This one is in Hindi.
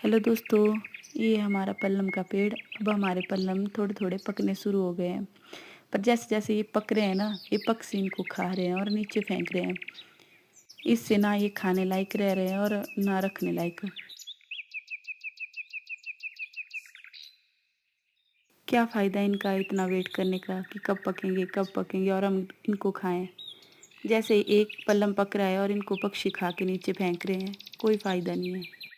हेलो दोस्तों, ये हमारा पल्लम का पेड़। अब हमारे पल्लम थोड़े थोड़े पकने शुरू हो गए हैं। पर जैसे जैसे ये पक रहे हैं ना, ये पक्षी इनको खा रहे हैं और नीचे फेंक रहे हैं। इससे ना ये खाने लायक रह रहे हैं और ना रखने लायक। क्या फ़ायदा इनका इतना वेट करने का कि कब पकेंगे और हम इनको खाएं। जैसे एक पल्लम पक रहा है और इनको पक्षी खा के नीचे फेंक रहे हैं, कोई फ़ायदा नहीं है।